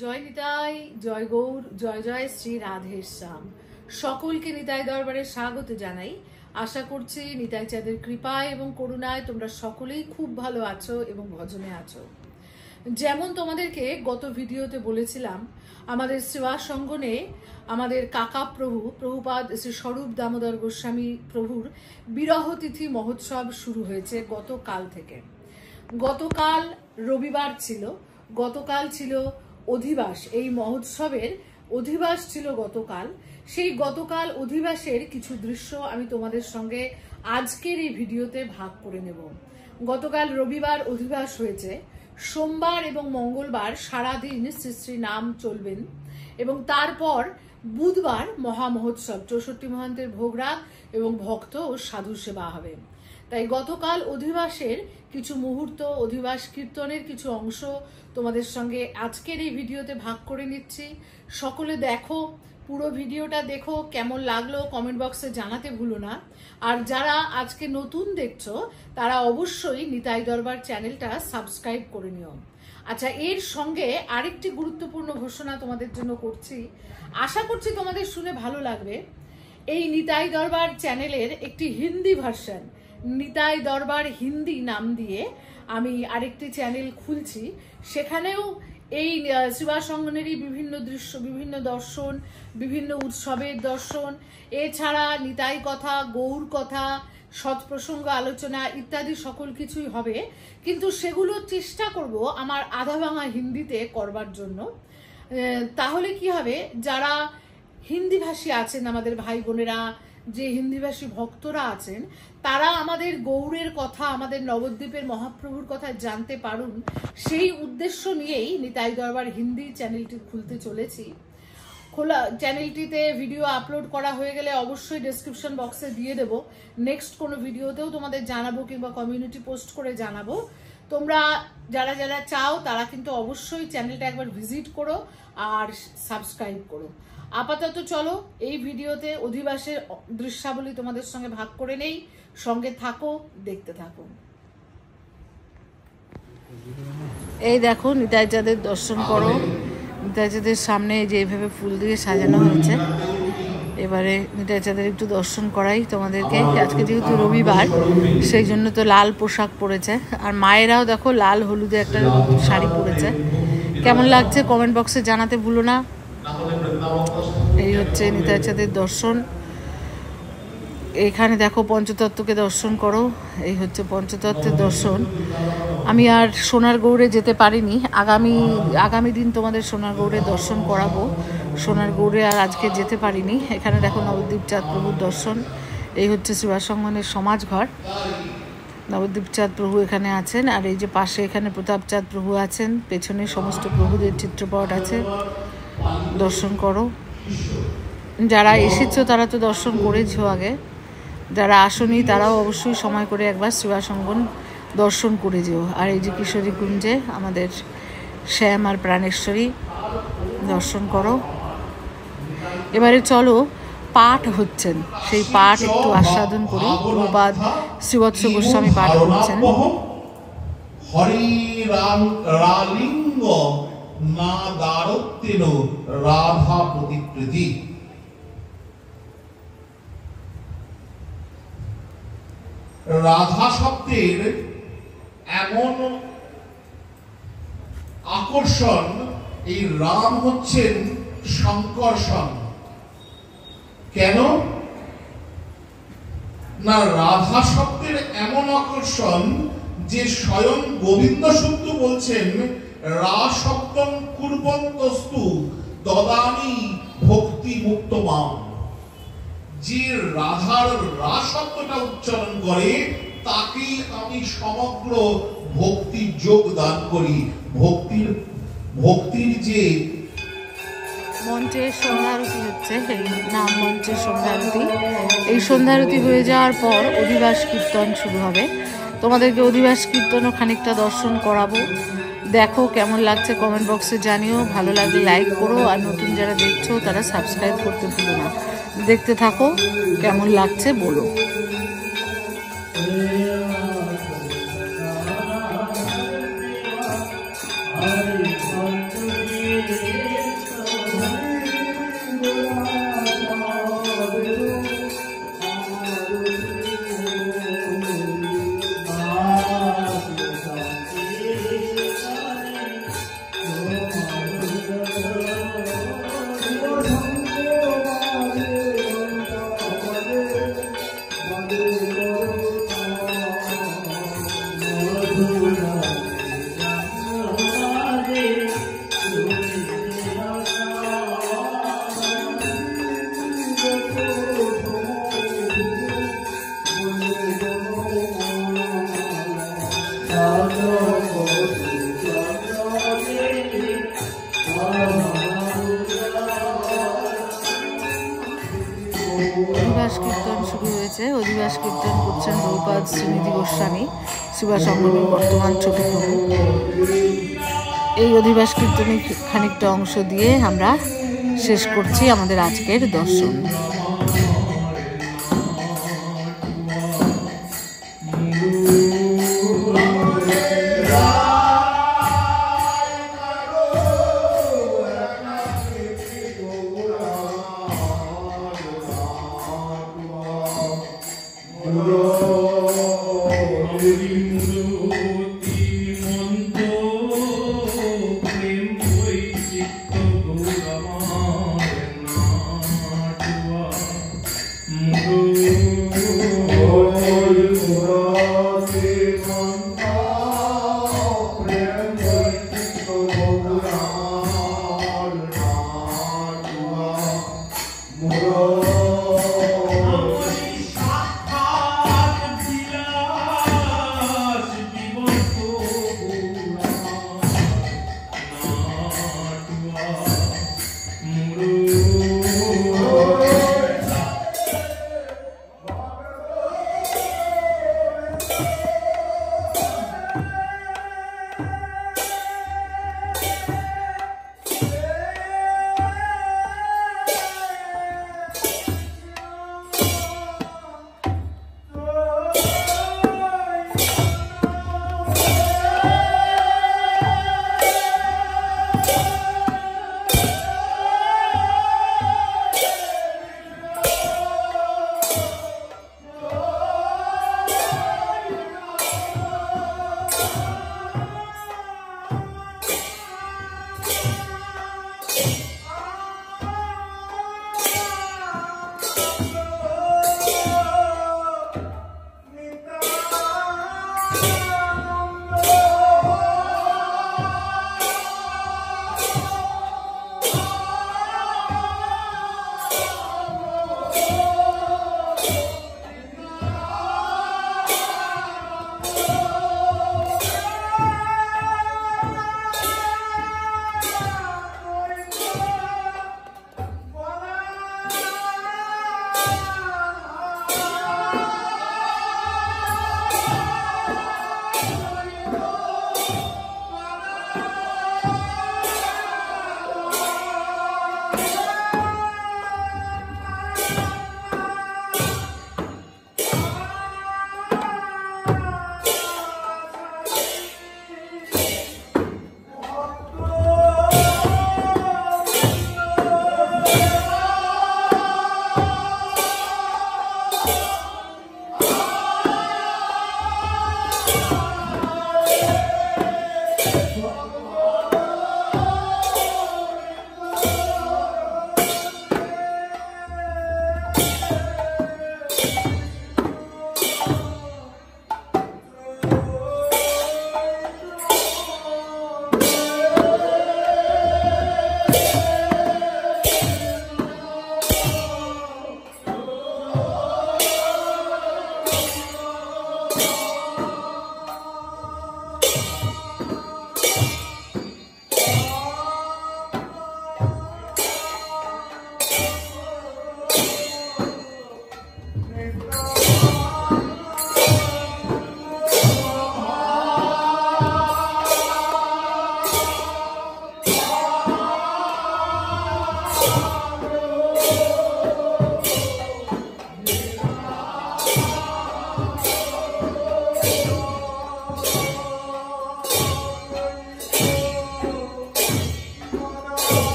জয় নিতাই, জয় গৌর, জয় জয় শ্রী রাধের শ্যাম। সকলকে নিতাই দরবারে স্বাগত জানাই। আশা করছি নিতাই চাঁদের কৃপায় এবং করুণায় তোমরা সকলেই খুব ভালো আছো এবং ভজনে আছো। যেমন তোমাদেরকে গত ভিডিওতে বলেছিলাম, আমাদের সেবা সঙ্গনে আমাদের কাকা প্রভুপাদ শ্রী স্বরূপ দামোদর গোস্বামী প্রভুর বিরহ তিথি মহোৎসব শুরু হয়েছে গতকাল থেকে। গতকাল রবিবার ছিল, গতকাল ছিল অধিবাস। এই মহোৎসবের অধিবাস ছিল গতকাল। সেই গতকাল অধিবাসের কিছু দৃশ্য আমি তোমাদের সঙ্গে আজকের এই ভিডিওতে ভাগ করে নেব। গতকাল রবিবার অধিবাস হয়েছে। সোমবার এবং মঙ্গলবার সারাদিন শ্রী শ্রী নাম চলবেন এবং তারপর বুধবার মহা মহোৎসব, 64 মহান্তের ভোগরাগ এবং ভক্ত ও সাধু সেবা হবে। তাই গতকাল অধিবাসের কিছু মুহূর্ত, অধিবাস কীর্তনের কিছু অংশ তোমাদের সঙ্গে আজকের এই ভিডিওতে ভাগ করে নিচ্ছি। সকলে দেখো, পুরো ভিডিওটা দেখো, কেমন লাগলো কমেন্ট বক্সে জানাতে ভুলো না। আর যারা আজকে নতুন দেখছো তারা অবশ্যই নিতাই দরবার চ্যানেলটা সাবস্ক্রাইব করে নিও। আচ্ছা, এর সঙ্গে আরেকটি গুরুত্বপূর্ণ ঘোষণা তোমাদের জন্য করছি, আশা করছি তোমাদের শুনে ভালো লাগবে। এই নিতাই দরবার চ্যানেলের একটি হিন্দি ভার্সন, নিতাই দরবার হিন্দি নাম দিয়ে আমি আরেকটি চ্যানেল খুলছি। সেখানেও এই সেবা সঙ্গনেরই বিভিন্ন দৃশ্য, বিভিন্ন দর্শন, বিভিন্ন উৎসবের দর্শন, এছাড়া নিতাই কথা, গৌর কথা, সৎপ্রসঙ্গ আলোচনা ইত্যাদি সকল কিছুই হবে। কিন্তু সেগুলো চেষ্টা করব আমার আধা ভাঙা হিন্দিতে করবার জন্য। তাহলে কি হবে, যারা হিন্দিভাষী আছেন, আমাদের ভাই বোনেরা, যে হিন্দিভাষী ভক্তরা আছেন, তারা আমাদের গৌরের কথা, আমাদের নবদ্বীপের মহাপ্রভুর কথা জানতে পারুন, সেই উদ্দেশ্য নিয়েই নিতাই দরবার হিন্দি চ্যানেলটি খুলতে চলেছি। খোলা চ্যানেলটিতে ভিডিও আপলোড করা হয়ে গেলে অবশ্যই ডেসক্রিপশন বক্সে দিয়ে দেব। নেক্সট কোনো ভিডিওতেও তোমাদের জানাবো কিংবা কমিউনিটি পোস্ট করে জানাবো। তোমরা যারা যারা চাও তারা কিন্তু অবশ্যই চ্যানেলটা একবার ভিজিট করো আর সাবস্ক্রাইব করো। আপাতত চলো এই ভিডিওতে অধিবাসের দৃশ্যাবলী তোমাদের সঙ্গে ভাগ করে নেই। সঙ্গে থাকো, দেখতে থাকো। এই দেখো, নিতাই চাঁদের দর্শন করো। নিতাই চাঁদের সামনে যে এইভাবে ফুল দিয়ে সাজানো হয়েছে। এবারে নিতাই চাঁদের একটু দর্শন করাই তোমাদেরকে। আজকে যেহেতু রবিবার, সেই জন্য তো লাল পোশাক পরেছে। আর মায়েরাও দেখো লাল হলুদে একটা শাড়ি পরেছে। কেমন লাগছে কমেন্ট বক্সে জানাতে ভুলো না। এই হচ্ছে নিতাই চাঁদের দর্শন। এখানে দেখো পঞ্চতত্ত্বকে দর্শন করো। এই হচ্ছে পঞ্চতত্ত্বের দর্শন। আমি আর সোনার গৌড়ে যেতে পারিনি, আগামী দিন তোমাদের সোনার গৌড়ে দর্শন করাবো। সোনার গৌড়ে আর আজকে যেতে পারিনি। এখানে দেখো নবদ্বীপ চাঁদ প্রভুর দর্শন। এই হচ্ছে সেবা সঙ্গনের সমাজঘর। নবদ্বীপ চাঁদ প্রভু এখানে আছেন, আর এই যে পাশে এখানে প্রতাপ চাঁদ প্রভু আছেন। পেছনে সমস্ত প্রভুদের চিত্রপট আছে, দর্শন করো। যারা এসেছো তারা তো দর্শন করেছো আগে, যারা আসনি তারাও অবশ্যই সময় করে একবার সেবা সঙ্গন দর্শন করে যেও। আর এই যে কিশোরী কুঞ্জে আমাদের শ্যাম আর প্রাণেশ্বরী, দর্শন করো। এবারে চলো, পাঠ হচ্ছেন, সেই পাঠ একটু আস্বাদন করি। প্রভুপাদ শ্রীবৎস গোস্বামী পাঠ করছেন। হরি রালিঙ্গ না দারত্বেন রাধা প্রতিকৃতি। রাধা শব্দের এমন আকর্ষণ, এই রাম হচ্ছেন সংকর্ষণ। কেন না, রাধা শব্দের এমন আকর্ষণ যে স্বয়ং গোবিন্দ শুদ্ধ বলছেন, রা শব্দং কুর্বন্তস্তু দদামি ভক্তি মুক্ত মাম। যে রাধার রা শব্দটা উচ্চারণ করে তাকেই আমি সমগ্র ভক্তির যোগ দান করি। ভক্তির যে মঞ্চে সন্ধ্যারতি হচ্ছে, এই নাম মঞ্চে সন্ধ্যারতি। এই সন্ধ্যারতি হয়ে যাওয়ার পর অধিবাস কীর্তন শুরু হবে। তোমাদেরকে অধিবাস কীর্তনও খানিকটা দর্শন করাবো। দেখো কেমন লাগছে কমেন্ট বক্সে জানিও। ভালো লাগলে লাইক করো, আর নতুন যারা দেখছো তারা সাবস্ক্রাইব করতে ভুলো না। দেখতে থাকো, কেমন লাগছে বলো। অধিবাস কীর্তন শুরু হয়েছে। অধিবাস কীর্তন করছেন রঘুপাদ শ্রীনিধি গোস্বামী, শিবা সংগ্রামের বর্তমান ছোট প্রভু। এই অধিবাস কীর্তনের খানিকটা অংশ দিয়ে আমরা শেষ করছি আমাদের আজকের দর্শন।